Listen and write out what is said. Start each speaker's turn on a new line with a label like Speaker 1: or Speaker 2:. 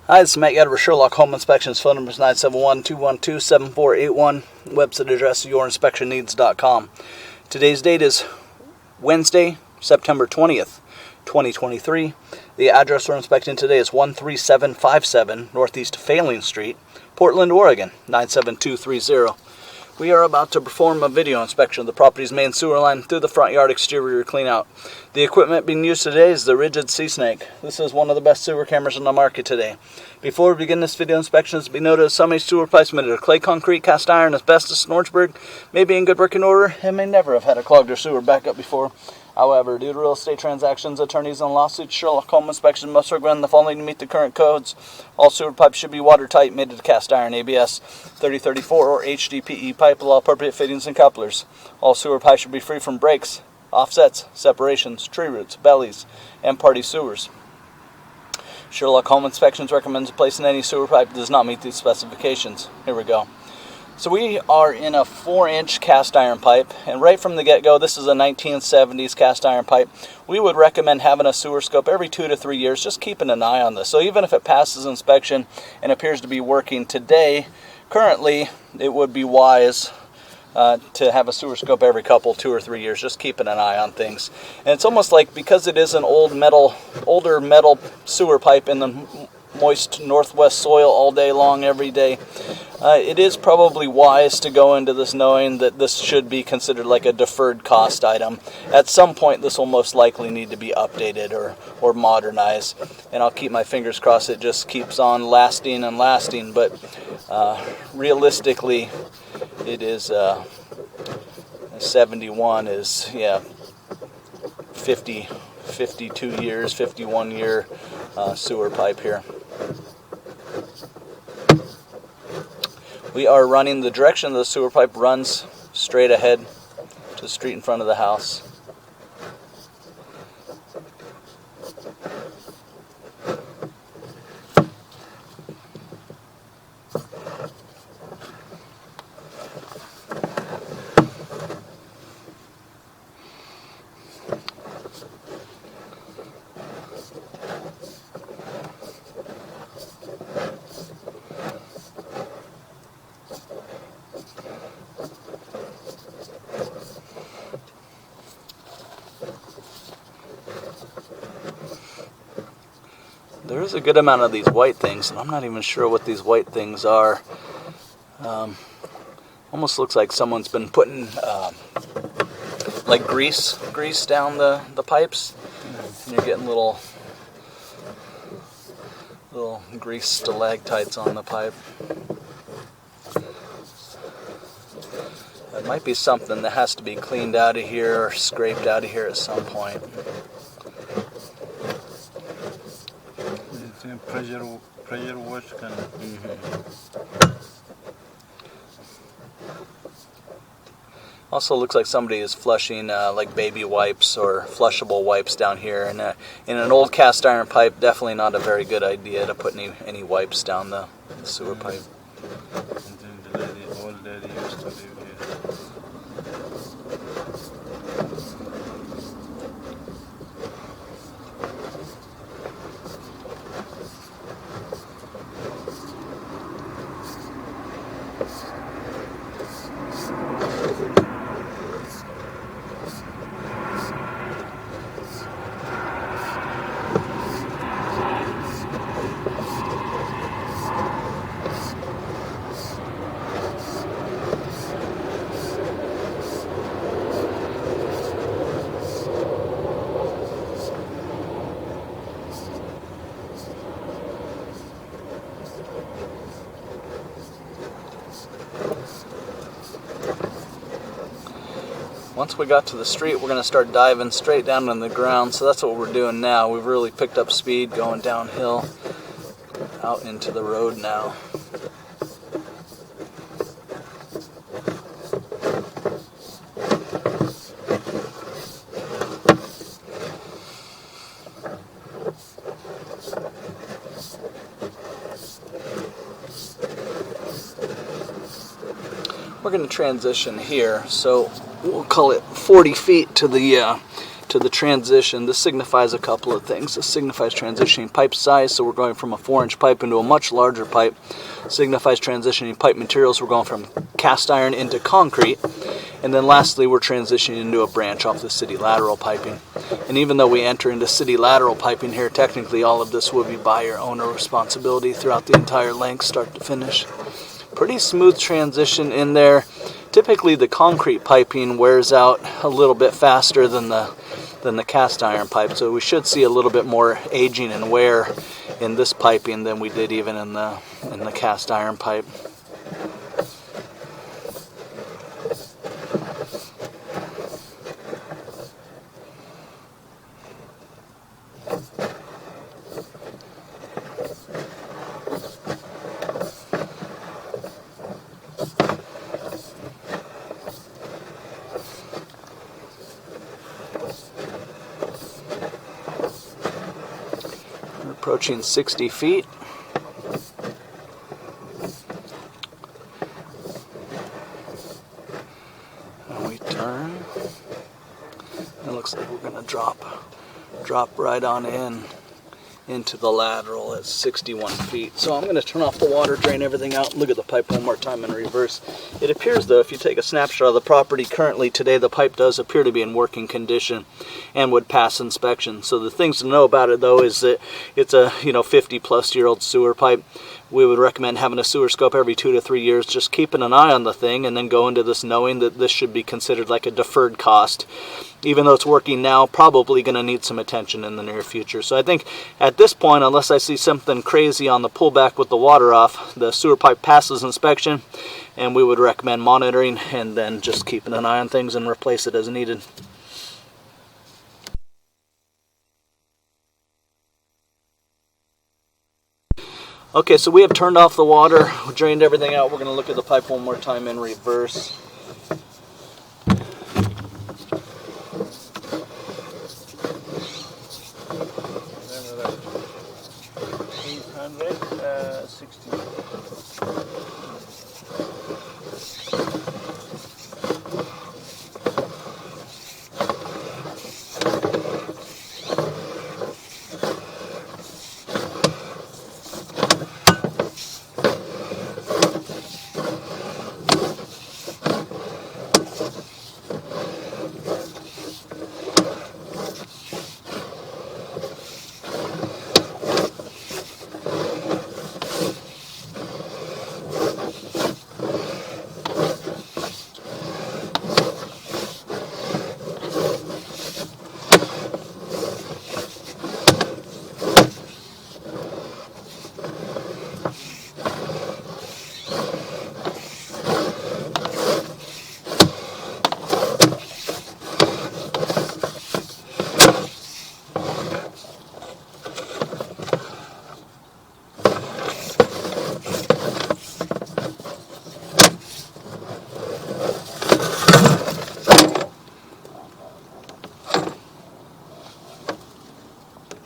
Speaker 1: Hi, this is Matt Yadver, Sherlock Home Inspections. Phone number is 971-212-7481. Website address is yourinspectionneeds.com. Today's date is Wednesday, September 20th, 2023. The address we're inspecting today is 13757 Northeast Failing Street, Portland, Oregon, 97230. We are about to perform a video inspection of the property's main sewer line through the front yard exterior clean out. The equipment being used today is the Rigid Sea Snake. This is one of the best sewer cameras on the market today. Before we begin this video inspection, it's to be noted some of these sewer pipes made of clay, concrete, cast iron, asbestos, and Orangeburg may be in good working order and may never have had a clogged or sewer backup before. However, due to real estate transactions, attorneys, and lawsuits, Sherlock Home Inspection must recommend the following to meet the current codes. All sewer pipes should be watertight, made of cast iron, ABS 3034 or HDPE pipe with all appropriate fittings and couplers. All sewer pipes should be free from breaks, offsets, separations, tree roots, bellies, and party sewers. Sherlock Home Inspections recommends placing any sewer pipe that does not meet these specifications. Here we go. So we are in a 4-inch cast iron pipe, and right from the get-go, this is a 1970s cast iron pipe. We would recommend having a sewer scope every 2 to 3 years, just keeping an eye on this. So even if it passes inspection and appears to be working today, currently it would be wise to have a sewer scope every 2 or 3 years, just keeping an eye on things. And it's almost like, because it is an older metal sewer pipe in the moist northwest soil all day long, every day, it is probably wise to go into this knowing that this should be considered like a deferred cost item. At some point, this will most likely need to be updated or modernized, and I'll keep my fingers crossed it just keeps on lasting and lasting. But realistically, it is 71 is 52 years, 51 year sewer pipe here. We are running, the direction of the sewer pipe runs straight ahead to the street in front of the house. There is a good amount of these white things, and I'm not even sure what these white things are. Almost looks like someone's been putting like grease down the pipes, and you're getting little grease stalactites on the pipe. That might be something that has to be cleaned out of here or scraped out of here at some point.
Speaker 2: Pressure wash kind of.
Speaker 1: Also looks like somebody is flushing like baby wipes or flushable wipes down here. And in an old cast iron pipe, definitely not a very good idea to put any wipes down the sewer pipe.
Speaker 2: And then the old lady used to live here.
Speaker 1: Once we got to the street, we're going to start diving straight down on the ground, so that's what we're doing now. We've really picked up speed going downhill out into the road now. We're going to transition here, so we'll call it 40 feet to the to the transition. This signifies a couple of things. This signifies transitioning pipe size, so we're going from a 4-inch pipe into a much larger pipe. Signifies transitioning pipe materials, we're going from cast iron into concrete. And then lastly, we're transitioning into a branch off the city lateral piping. And even though we enter into city lateral piping here, technically all of this will be buyer owner responsibility throughout the entire length, start to finish. Pretty smooth transition in there. Typically the concrete piping wears out a little bit faster than the cast iron pipe, so we should see a little bit more aging and wear in this piping than we did even in the cast iron pipe. Approaching 60 feet. And we turn. It looks like we're going to drop right on into the lateral at 61 feet. So I'm going to turn off the water, drain everything out, look at the pipe one more time in reverse. It appears though, if you take a snapshot of the property currently today, the pipe does appear to be in working condition and would pass inspection. So the things to know about it though is that it's a 50-plus-year-old sewer pipe. We would recommend having a sewer scope every 2 to 3 years, just keeping an eye on the thing, and then go into this knowing that this should be considered like a deferred cost. Even though it's working now, probably going to need some attention in the near future. So I think at this point, unless I see something crazy on the pullback with the water off, the sewer pipe passes inspection, and we would recommend monitoring and then just keeping an eye on things and replace it as needed. Okay, so we have turned off the water, we drained everything out. We're going to look at the pipe one more time in reverse.